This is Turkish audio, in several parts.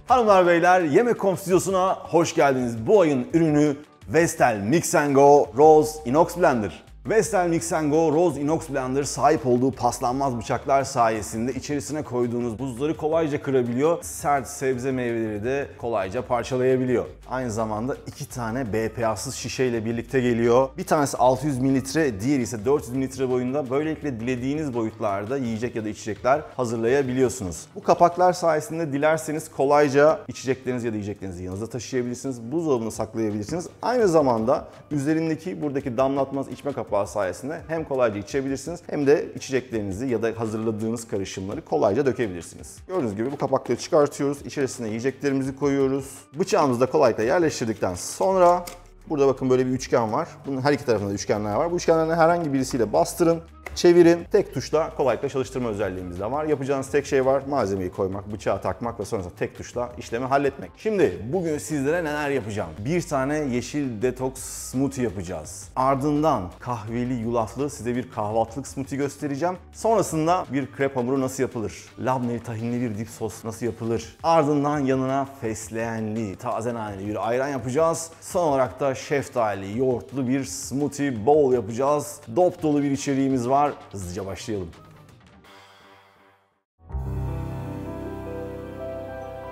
Hanımlar beyler, Yemek.com stüdyosuna hoş geldiniz. Bu ayın ürünü Vestel Mix & Go Rose Inox Blender. Vestel Mix & Go Rose Inox Blender sahip olduğu paslanmaz bıçaklar sayesinde içerisine koyduğunuz buzları kolayca kırabiliyor. Sert sebze meyveleri de kolayca parçalayabiliyor. Aynı zamanda 2 tane BPA'sız şişeyle birlikte geliyor. Bir tanesi 600 mililitre, diğeri ise 400 mililitre boyunda. Böylelikle dilediğiniz boyutlarda yiyecek ya da içecekler hazırlayabiliyorsunuz. Bu kapaklar sayesinde dilerseniz kolayca içeceklerinizi ya da yiyeceklerinizi yanınızda taşıyabilirsiniz. Buzdolabına saklayabilirsiniz. Aynı zamanda üzerindeki buradaki damlatmaz içme kapağı sayesinde hem kolayca içebilirsiniz hem de içeceklerinizi ya da hazırladığınız karışımları kolayca dökebilirsiniz. Gördüğünüz gibi bu kapakları çıkartıyoruz. İçerisine yiyeceklerimizi koyuyoruz. Bıçağımızı da kolaylıkla yerleştirdikten sonra burada bakın böyle bir üçgen var. Bunun her iki tarafında da üçgenler var. Bu üçgenlerin herhangi birisiyle bastırın, çevirin. Tek tuşla kolaylıkla çalıştırma özelliğimiz de var. Yapacağınız tek şey var. Malzemeyi koymak, bıçağı takmak ve sonrasında tek tuşla işlemi halletmek. Şimdi bugün sizlere neler yapacağım? Bir tane yeşil detoks smoothie yapacağız. Ardından kahveli yulaflı size bir kahvaltılık smoothie göstereceğim. Sonrasında bir krep hamuru nasıl yapılır? Labneli tahinli bir dip sos nasıl yapılır? Ardından yanına fesleğenli, taze naneli bir ayran yapacağız. Son olarak da şeftali, yoğurtlu bir smoothie bowl yapacağız. Dop dolu bir içeriğimiz var. Hızlıca başlayalım.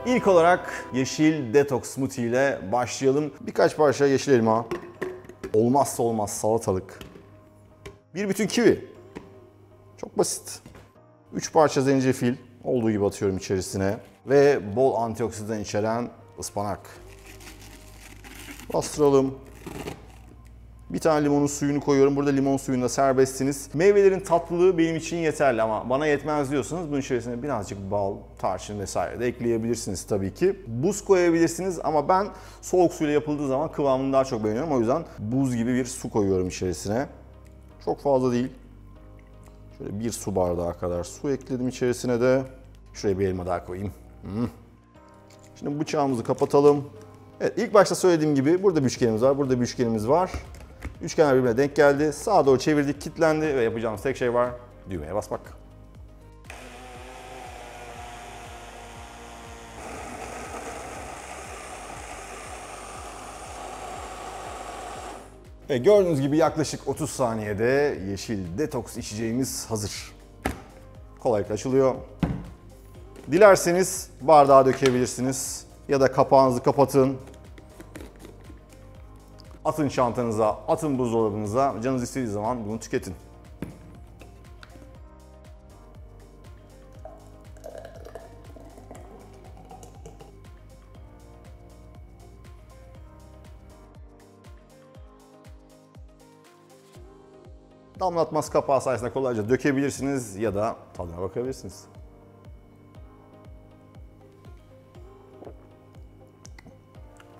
İlk olarak yeşil detoks smoothie ile başlayalım. Birkaç parça yeşil elma, olmazsa olmaz salatalık, bir bütün kivi, çok basit. 3 parça zencefil olduğu gibi atıyorum içerisine ve bol antioksidan içeren ıspanak. Bastıralım. Bir tane limonun suyunu koyuyorum. Burada limon suyunda serbestsiniz. Meyvelerin tatlılığı benim için yeterli ama bana yetmez diyorsanız bunun içerisine birazcık bal, tarçın vesaire de ekleyebilirsiniz tabii ki. Buz koyabilirsiniz ama ben soğuk suyla yapıldığı zaman kıvamını daha çok beğeniyorum. O yüzden buz gibi bir su koyuyorum içerisine. Çok fazla değil. Şöyle bir su bardağı kadar su ekledim içerisine de. Şuraya bir elma daha koyayım. Şimdi bıçağımızı kapatalım. Evet, ilk başta söylediğim gibi burada bir üçgenimiz var, burada bir üçgenimiz var. Üçgenler birbirine denk geldi. Sağa doğru çevirdik, kilitlendi ve yapacağımız tek şey var. Düğmeye basmak. Ve gördüğünüz gibi yaklaşık 30 saniyede yeşil detoks içeceğimiz hazır. Kolaylıkla açılıyor. Dilerseniz bardağa dökebilirsiniz ya da kapağınızı kapatın. Atın çantanıza, atın buzdolabınıza, canınız istediği zaman bunu tüketin. Damlatmaz kapağı sayesinde kolayca dökebilirsiniz ya da tadına bakabilirsiniz.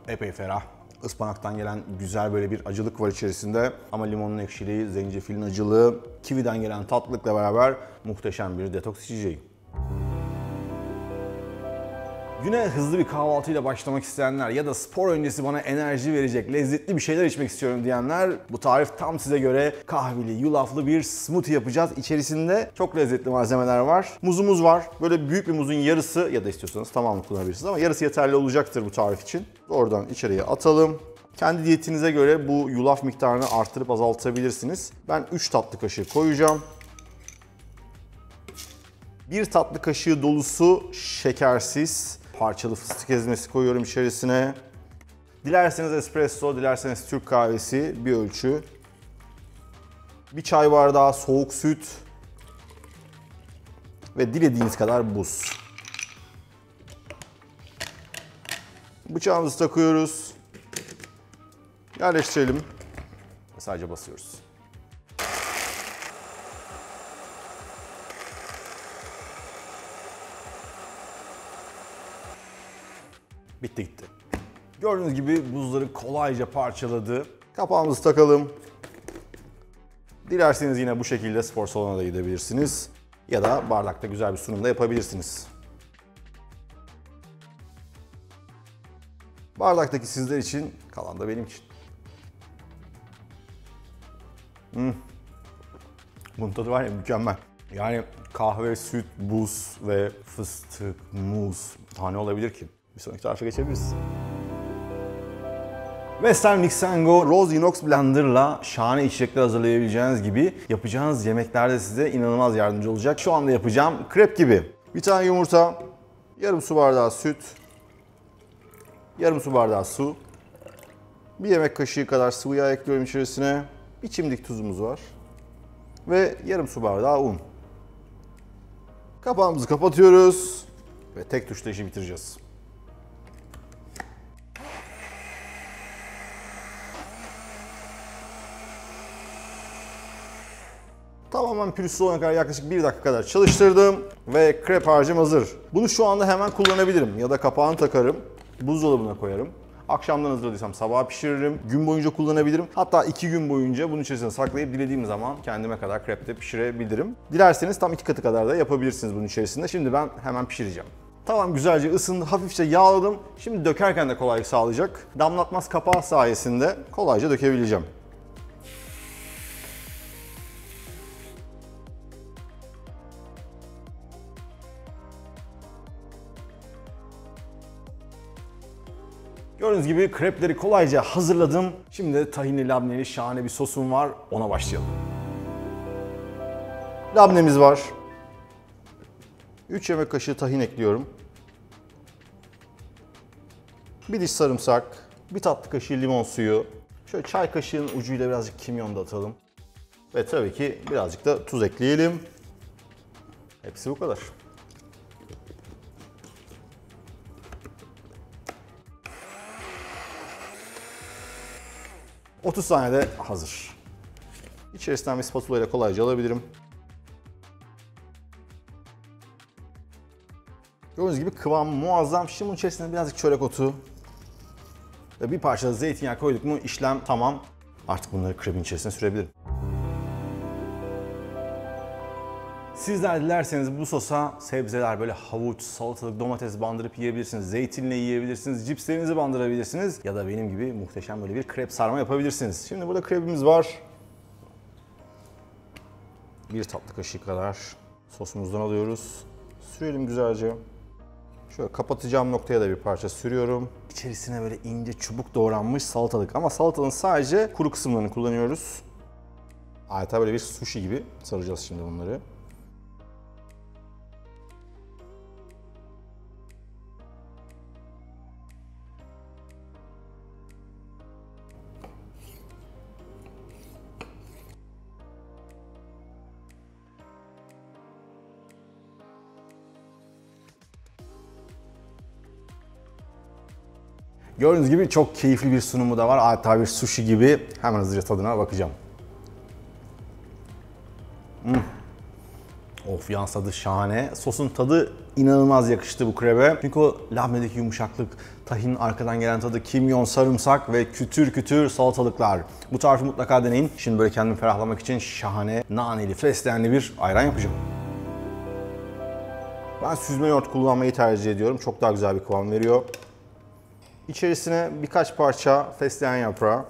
Epey ferah. Ispanaktan gelen güzel böyle bir acılık var içerisinde ama limonun ekşiliği, zencefilin acılığı, kividen gelen tatlılıkla beraber muhteşem bir detoks içeceği. Güne hızlı bir kahvaltıyla başlamak isteyenler ya da spor öncesi bana enerji verecek lezzetli bir şeyler içmek istiyorum diyenler bu tarif tam size göre. Kahveli, yulaflı bir smoothie yapacağız. İçerisinde çok lezzetli malzemeler var. Muzumuz var. Böyle büyük bir muzun yarısı ya da istiyorsanız tamamını kullanabilirsiniz ama yarısı yeterli olacaktır bu tarif için. Oradan içeriye atalım. Kendi diyetinize göre bu yulaf miktarını arttırıp azaltabilirsiniz. Ben 3 tatlı kaşığı koyacağım. 1 tatlı kaşığı dolusu şekersiz parçalı fıstık ezmesi koyuyorum içerisine. Dilerseniz espresso, dilerseniz Türk kahvesi bir ölçü. 1 çay bardağı soğuk süt ve dilediğiniz kadar buz. Bıçağımızı takıyoruz. Yerleştirelim. Sadece basıyoruz. Bitti gitti. Gördüğünüz gibi buzları kolayca parçaladı. Kapağımızı takalım. Dilerseniz yine bu şekilde spor salonuna da gidebilirsiniz. Ya da bardakta güzel bir sunum da yapabilirsiniz. Bardaktaki sizler için, kalan da benim için. Bunun tadı var ya mükemmel. Yani kahve, süt, buz ve fıstık, muz. Daha ne olabilir ki? Bir sonraki tarafa geçebiliriz. Vestel Mix Go Rose Inox Blender'la şahane içecekler hazırlayabileceğiniz gibi yapacağınız yemeklerde size inanılmaz yardımcı olacak. Şu anda yapacağım krep gibi. Bir tane yumurta, yarım su bardağı süt, yarım su bardağı su, bir yemek kaşığı kadar sıvı yağ ekliyorum içerisine. Bir çimdik tuzumuz var ve yarım su bardağı un. Kapağımızı kapatıyoruz ve tek tuşla işi bitireceğiz. Tamamen pürüzsüz olana kadar yaklaşık 1 dakika kadar çalıştırdım ve krep harcım hazır. Bunu şu anda hemen kullanabilirim ya da kapağını takarım, buzdolabına koyarım. Akşamdan hazırladıysam sabah pişiririm, gün boyunca kullanabilirim. Hatta 2 gün boyunca bunun içerisine saklayıp dilediğim zaman kendime kadar krep de pişirebilirim. Dilerseniz tam 2 katı kadar da yapabilirsiniz bunun içerisinde. Şimdi ben hemen pişireceğim. Tavam güzelce ısındı, hafifçe yağladım. Şimdi dökerken de kolaylık sağlayacak. Damlatmaz kapağı sayesinde kolayca dökebileceğim. Gördüğünüz gibi krepleri kolayca hazırladım. Şimdi de tahinli labneli şahane bir sosum var. Ona başlayalım. Labnemiz var. 3 yemek kaşığı tahin ekliyorum. Bir diş sarımsak, bir tatlı kaşığı limon suyu. Şöyle çay kaşığının ucuyla birazcık kimyon da atalım. Ve tabii ki birazcık da tuz ekleyelim. Hepsi bu kadar. ...30 saniyede hazır. İçerisinden bir spatula ile kolayca alabilirim. Gördüğünüz gibi kıvam muazzam. Şimdi bunun içerisine birazcık çörek otu ve bir parça zeytinyağı koyduk mu işlem tamam. Artık bunları krebin içerisine sürebilirim. Sizler dilerseniz bu sosa sebzeler böyle havuç, salatalık, domates bandırıp yiyebilirsiniz. Zeytinle yiyebilirsiniz, cipslerinizi bandırabilirsiniz. Ya da benim gibi muhteşem böyle bir krep sarma yapabilirsiniz. Şimdi burada krebimiz var. Bir tatlı kaşığı kadar sosumuzdan alıyoruz. Sürelim güzelce. Şöyle kapatacağım noktaya da bir parça sürüyorum. İçerisine böyle ince çubuk doğranmış salatalık. Ama salatalığın sadece kuru kısımlarını kullanıyoruz. Adeta böyle bir sushi gibi saracağız şimdi bunları. Gördüğünüz gibi çok keyifli bir sunumu da var. Adeta bir sushi gibi. Hemen hızlıca tadına bakacağım. Of, yalnız tadı şahane. Sosun tadı inanılmaz yakıştı bu krebe. Çünkü o labnedeki yumuşaklık, tahinin arkadan gelen tadı, kimyon, sarımsak ve kütür kütür salatalıklar. Bu tarifi mutlaka deneyin. Şimdi böyle kendimi ferahlamak için şahane, naneli, fesleğenli bir ayran yapacağım. Ben süzme yoğurt kullanmayı tercih ediyorum. Çok daha güzel bir kıvam veriyor. İçerisine birkaç parça fesleğen yaprağı,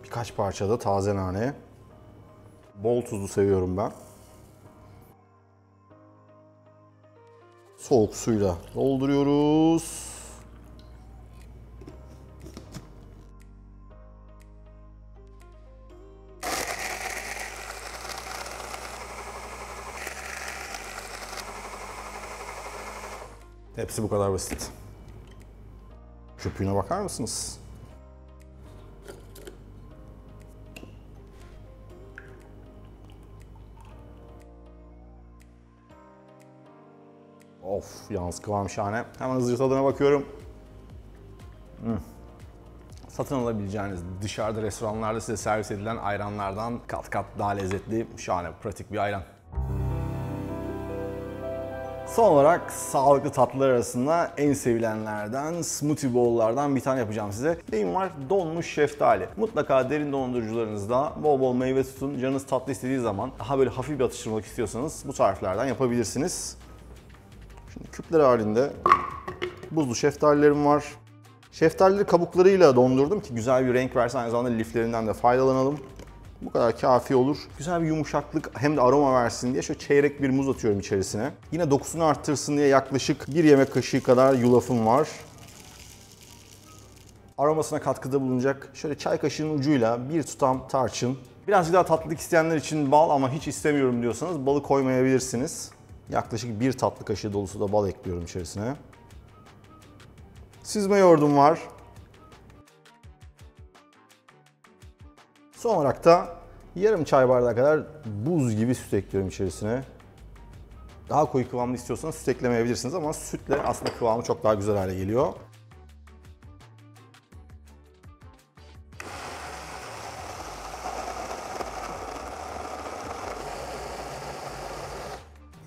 birkaç parça da taze nane. Bol tuzlu seviyorum ben. Soğuk suyla dolduruyoruz. Hepsi bu kadar basit. Köpüğüne bakar mısınız? Of, yalnız kıvam şahane. Hemen hızlıca tadına bakıyorum. Satın alabileceğiniz dışarıda restoranlarda size servis edilen ayranlardan kat kat daha lezzetli, şahane, pratik bir ayran. Son olarak sağlıklı tatlılar arasında en sevilenlerden, smoothie bowl'lardan bir tane yapacağım size. Neyim var? Donmuş şeftali. Mutlaka derin dondurucularınızda bol bol meyve tutun. Canınız tatlı istediği zaman, daha böyle hafif bir atıştırmalık istiyorsanız bu tariflerden yapabilirsiniz. Şimdi küpler halinde buzlu şeftalilerim var. Şeftalileri kabuklarıyla dondurdum ki güzel bir renk versin, aynı zamanda liflerinden de faydalanalım. Bu kadar kafi olur. Güzel bir yumuşaklık hem de aroma versin diye şöyle çeyrek bir muz atıyorum içerisine. Yine dokusunu arttırsın diye yaklaşık 1 yemek kaşığı kadar yulafım var. Aromasına katkıda bulunacak şöyle çay kaşığının ucuyla bir tutam tarçın. Birazcık daha tatlılık isteyenler için bal ama hiç istemiyorum diyorsanız balı koymayabilirsiniz. Yaklaşık 1 tatlı kaşığı dolusu da bal ekliyorum içerisine. Süzme yoğurdum var. Son olarak da yarım çay bardağı kadar buz gibi süt ekliyorum içerisine. Daha koyu kıvamlı istiyorsanız süt eklemeyebilirsiniz ama sütle aslında kıvamı çok daha güzel hale geliyor.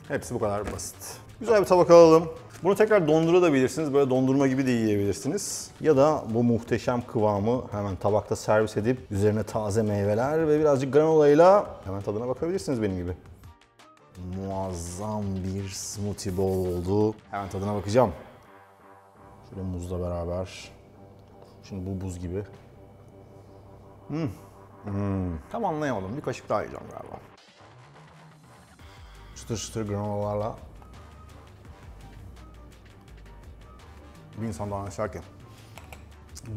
Hepsi bu kadar basit. Güzel bir tabak alalım. Bunu tekrar dondurabilirsiniz. Böyle dondurma gibi de yiyebilirsiniz. Ya da bu muhteşem kıvamı hemen tabakta servis edip üzerine taze meyveler ve birazcık granolayla hemen tadına bakabilirsiniz benim gibi. Muazzam bir smoothie bowl oldu. Hemen tadına bakacağım. Şöyle muzla beraber. Şimdi bu buz gibi. Tam anlayamadım. Bir kaşık daha yiyeceğim galiba. Çıtır çıtır granolalarla bir insan daha yaşarken.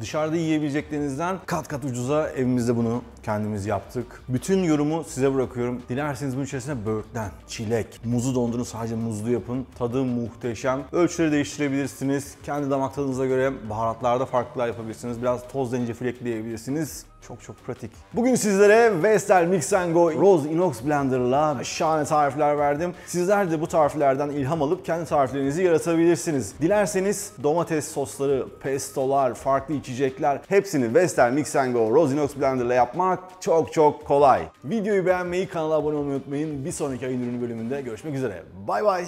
Dışarıda yiyebileceklerinizden kat kat ucuza evimizde bunu kendimiz yaptık. Bütün yorumu size bırakıyorum. Dilerseniz bunun içerisine böğürtlen, çilek, muzu dondurun, sadece muzlu yapın. Tadı muhteşem. Ölçüleri değiştirebilirsiniz. Kendi damak tadınıza göre baharatlarda farklılar yapabilirsiniz. Biraz toz zencefil ekleyebilirsiniz. Çok pratik. Bugün sizlere Vestel Mix Go Rose Inox Blender'la şahane tarifler verdim. Sizler de bu tariflerden ilham alıp kendi tariflerinizi yaratabilirsiniz. Dilerseniz domates sosları, pestolar, farklı içecekler hepsini Vestel Mix Go Rose Inox Blender'la yapmak çok kolay. Videoyu beğenmeyi, kanala abone olmayı unutmayın. Bir sonraki ayın ürünü bölümünde görüşmek üzere. Bay bay.